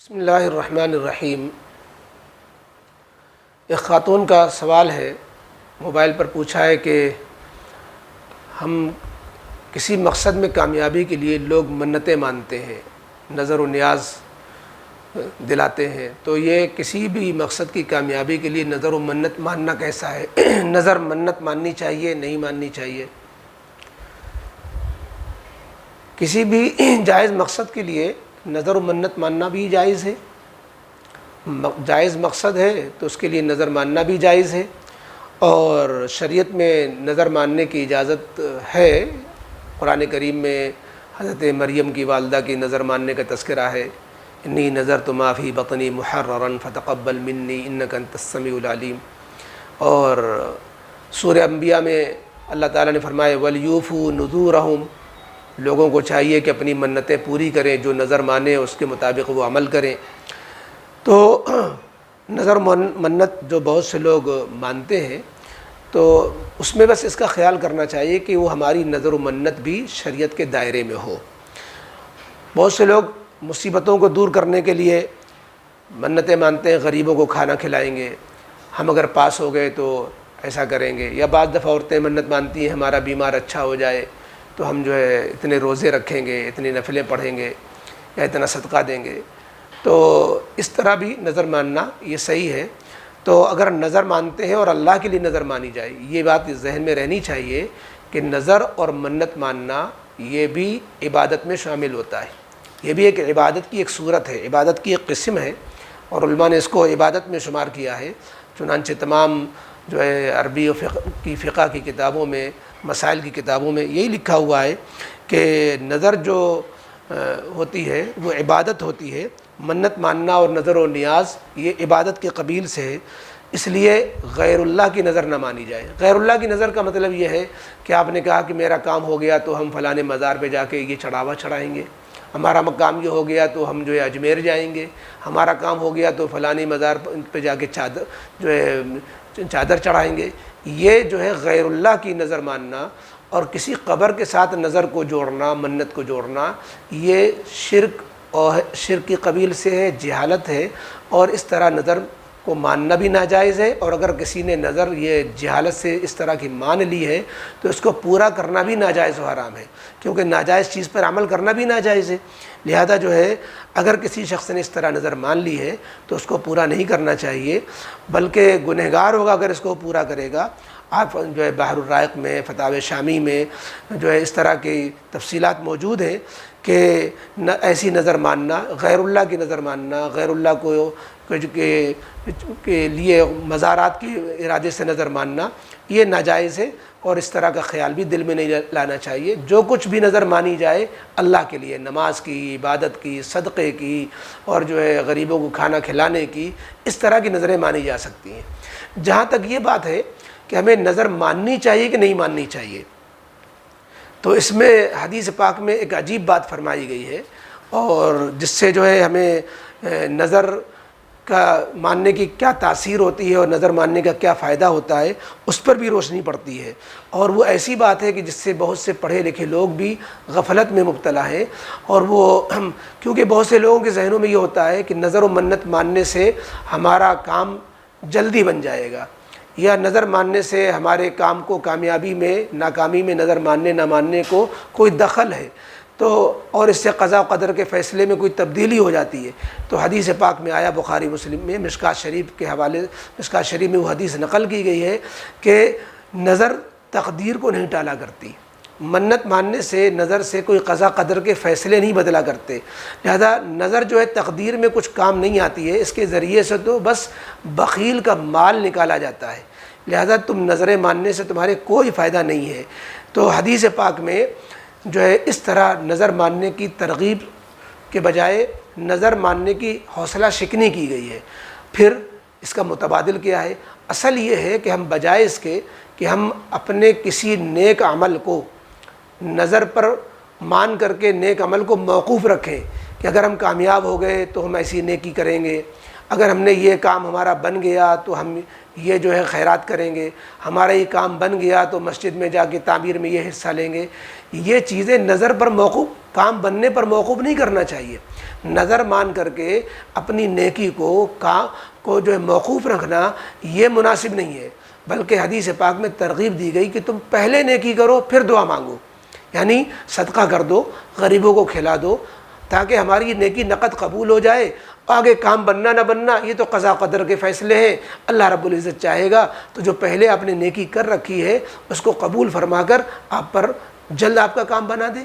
بسم اللہ الرحمن الرحیم۔ ایک خاتون کا سوال ہے، موبائل پر پوچھا ہے کہ ہم کسی مقصد میں کامیابی کے لیے لوگ منتیں مانتے ہیں، نظر و نیاز دلاتے ہیں، تو یہ کسی بھی مقصد کی کامیابی کے لیے نظر و منت ماننا کیسا ہے؟ نظر منت ماننی چاہیے نہیں ماننی چاہیے؟ کسی بھی جائز مقصد کے لیے نظر و منت ماننا بھی جائز ہے، جائز مقصد ہے تو اس کے لیے نظر ماننا بھی جائز ہے، اور شریعت میں نظر ماننے کی اجازت ہے۔ قرآن کریم میں حضرت مریم کی والدہ کی نظر ماننے کا تذکرہ ہے، انی نظرت ما فی بطنی محررا فتقبل منی انک انت السمیع العلیم۔ اور سورہ انبیاء میں اللہ تعالیٰ نے فرمایا وَلْيُوفُوا نُذُورَهُمْ، لوگوں کو چاہیے کہ اپنی منتیں پوری کریں، جو نظر مانے اس کے مطابق وہ عمل کریں۔ تو نظر منت جو بہت سے لوگ مانتے ہیں، تو اس میں بس اس کا خیال کرنا چاہیے کہ وہ ہماری نظر و منت بھی شریعت کے دائرے میں ہو۔ بہت سے لوگ مصیبتوں کو دور کرنے کے لیے منتیں مانتے ہیں، غریبوں کو کھانا کھلائیں گے، ہم اگر پاس ہو گئے تو ایسا کریں گے، یا بعض دفعہ عورتیں منت مانتی ہیں ہمارا بیمار اچھا ہو جائے تو ہم جو ہے اتنے روزے رکھیں گے، اتنی نفلیں پڑھیں گے، یا اتنا صدقہ دیں گے۔ تو اس طرح بھی نظر ماننا یہ صحیح ہے۔ تو اگر نظر مانتے ہیں اور اللہ کے لیے نظر مانی جائے، یہ بات ذہن میں رہنی چاہیے کہ نظر اور منت ماننا یہ بھی عبادت میں شامل ہوتا ہے، یہ بھی ایک عبادت کی ایک صورت ہے، عبادت کی ایک قسم ہے، اور علماء نے اس کو عبادت میں شمار کیا ہے۔ چنانچہ تمام جو ہے عربی و فقہ کی کتابوں میں، مسائل کی کتابوں میں یہی لکھا ہوا ہے کہ نظر جو ہوتی ہے وہ عبادت ہوتی ہے، منت ماننا اور نظر و نیاز یہ عبادت کے قبیل سے ہے، اس لیے غیر اللہ کی نظر نہ مانی جائے۔ غیر اللہ کی نظر کا مطلب یہ ہے کہ آپ نے کہا کہ میرا کام ہو گیا تو ہم فلاں مزار پہ جا کے یہ چڑھاوا چڑھائیں گے، ہمارا کام یہ ہو گیا تو ہم جو ہے اجمیر جائیں گے، ہمارا کام ہو گیا تو فلاں مزار پہ جا کے چادر چڑھائیں گے۔ یہ جو ہے غیر اللہ کی نظر ماننا اور کسی قبر کے ساتھ نظر کو جوڑنا، منت کو جوڑنا، یہ شرک اور شرک کی قبیل سے ہے، جہالت ہے، اور اس طرح نظر کو ماننا بھی ناجائز ہے۔ اور اگر کسی نے نظر یہ جہالت سے اس طرح کی مان لی ہے تو اس کو پورا کرنا بھی ناجائز و حرام ہے، کیونکہ ناجائز چیز پر عمل کرنا بھی ناجائز ہے۔ لہذا جو ہے اگر کسی شخص نے اس طرح نظر مان لی ہے تو اس کو پورا نہیں کرنا چاہیے، بلکہ گنہگار ہوگا اگر اس کو پورا کرے گا۔ آپ جو ہے بحر الرائق میں، فتاوی شامی میں جو ہے اس طرح کی تفصیلات موجود ہیں کہ ایسی نظر ماننا، غیر اللہ کی نظر ماننا، غیر اللہ کو کے لیے مزارات کے ارادے سے نظر ماننا، یہ ناجائز ہے، اور اس طرح کا خیال بھی دل میں نہیں لانا چاہیے۔ جو کچھ بھی نظر مانی جائے اللہ کے لیے، نماز کی، عبادت کی، صدقے کی، اور جو ہے غریبوں کو کھانا کھلانے کی، اس طرح کی نظریں مانی جا سکتی ہیں۔ جہاں تک یہ بات ہے کہ ہمیں نظر ماننی چاہیے کہ نہیں ماننی چاہیے، تو اس میں حدیث پاک میں ایک عجیب بات فرمائی گئی ہے، اور جس سے جو ہے ہمیں نظر کا ماننے کی کیا تاثیر ہوتی ہے اور نظر ماننے کا کیا فائدہ ہوتا ہے اس پر بھی روشنی پڑتی ہے۔ اور وہ ایسی بات ہے کہ جس سے بہت سے پڑھے لکھے لوگ بھی غفلت میں مبتلا ہیں، اور وہ کیونکہ بہت سے لوگوں کے ذہنوں میں یہ ہوتا ہے کہ نظر و منت ماننے سے ہمارا کام جلدی بن جائے گا، یا نظر ماننے سے ہمارے کام کو کامیابی میں، ناکامی میں نظر ماننے نہ ماننے کو کوئی دخل ہے، تو اور اس سے قضاء و قدر کے فیصلے میں کوئی تبدیلی ہو جاتی ہے۔ تو حدیث پاک میں آیا، بخاری مسلم میں مشکوٰۃ شریف کے حوالے، مشکوٰۃ شریف میں وہ حدیث نقل کی گئی ہے کہ نظر تقدیر کو نہیں ٹالا کرتی، منت ماننے سے نظر سے کوئی قضاء قدر کے فیصلے نہیں بدلا کرتے، لہذا نظر جو ہے تقدیر میں کچھ کام نہیں آتی ہے، اس کے ذریعے سے تو بس بخیل کا مال نکالا جاتا ہے، لہذا تم نظریں ماننے سے تمہارے کوئی فائدہ نہیں ہے۔ تو حدیث پاک میں جو ہے اس طرح نظر ماننے کی ترغیب کے بجائے نظر ماننے کی حوصلہ شکنی کی گئی ہے۔ پھر اس کا متبادل کیا ہے؟ اصل یہ ہے کہ ہم بجائے اس کے کہ ہم اپنے کسی نیک عمل کو نظر پر مان کر کے نیک عمل کو موقوف رکھیں کہ اگر ہم کامیاب ہو گئے تو ہم ایسی نیکی کریں گے، اگر ہم نے یہ کام ہمارا بن گیا تو ہم یہ جو ہے خیرات کریں گے، ہمارا یہ کام بن گیا تو مسجد میں جا کے تعمیر میں یہ حصہ لیں گے. یہ چیزیں نظر پر موقوف، کام بننے پر موقوف نہیں کرنا چاہیے. نظر مان کر کے اپنی نیکی کو جو ہے موقوف رکھنا یہ مناسب نہیں ہے، بلکہ حدیث پاک میں ترغیب دی گئی کہ تم پہلے نیکی کرو پھر دعا مانگو. یعنی صدقہ کر دو، غریبوں کو کھلا دو، تاکہ ہماری یہ نیکی نقد قبول ہو جائے. آگے کام بننا نہ بننا یہ تو قضا قدر کے فیصلے ہیں. اللہ رب العزت چاہے گا تو جو پہلے آپ نے نیکی کر رکھی ہے اس کو قبول فرما کر آپ پر جلد آپ کا کام بنا دے.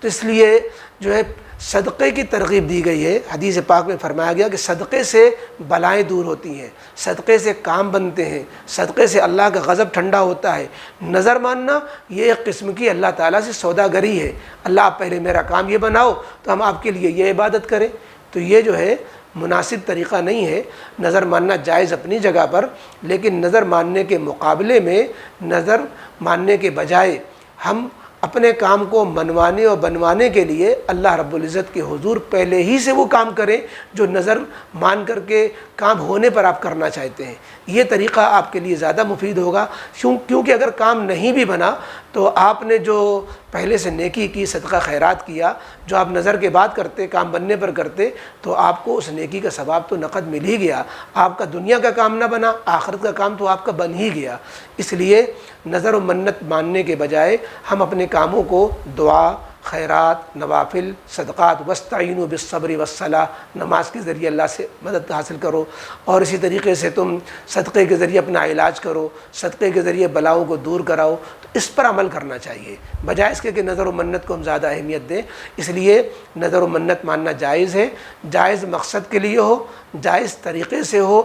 تو اس لیے جو ہے صدقے کی ترغیب دی گئی ہے. حدیث پاک میں فرمایا گیا کہ صدقے سے بلائیں دور ہوتی ہیں، صدقے سے کام بنتے ہیں، صدقے سے اللہ کا غضب ٹھنڈا ہوتا ہے. نظر ماننا یہ ایک قسم کی اللہ تعالیٰ سے سوداگری ہے. اللہ آپ پہلے میرا کام یہ بناؤ تو ہم آپ کے لیے یہ عبادت کریں. تو یہ جو ہے مناسب طریقہ نہیں ہے. نظر ماننا جائز اپنی جگہ پر، لیکن نظر ماننے کے مقابلے میں، نظر ماننے کے بجائے ہم اپنے کام کو منوانے اور بنوانے کے لیے اللہ رب العزت کے حضور پہلے ہی سے وہ کام کریں جو نظر مان کر کے کام ہونے پر آپ کرنا چاہتے ہیں. یہ طریقہ آپ کے لیے زیادہ مفید ہوگا، کیونکہ اگر کام نہیں بھی بنا تو آپ نے جو پہلے سے نیکی کی، صدقہ خیرات کیا، جو آپ نظر کے بعد کرتے، کام بننے پر کرتے، تو آپ کو اس نیکی کا ثواب تو نقد مل ہی گیا. آپ کا دنیا کا کام نہ بنا، آخرت کا کام تو آپ کا بن ہی گیا. اس لیے نظر و منت ماننے کے بجائے ہم اپنے کاموں کو دعا، خیرات، نوافل، صدقات، واستعینوا بالصبر والصلاۃ، نماز کے ذریعے اللہ سے مدد حاصل کرو. اور اسی طریقے سے تم صدقے کے ذریعے اپنا علاج کرو، صدقے کے ذریعے بلاؤں کو دور کراؤ. تو اس پر عمل کرنا چاہیے بجائے اس کے کہ نظر و منت کو ہم زیادہ اہمیت دیں. اس لیے نظر و منت ماننا جائز ہے، جائز مقصد کے لیے ہو، جائز طریقے سے ہو،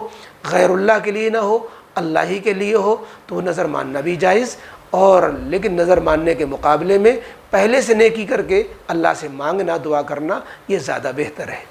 غیر اللہ کے لیے نہ ہو، اللہ ہی کے لیے ہو تو وہ نظر ماننا بھی جائز. اور لیکن نظر ماننے کے مقابلے میں پہلے سے نیکی کر کے اللہ سے مانگنا، دعا کرنا یہ زیادہ بہتر ہے.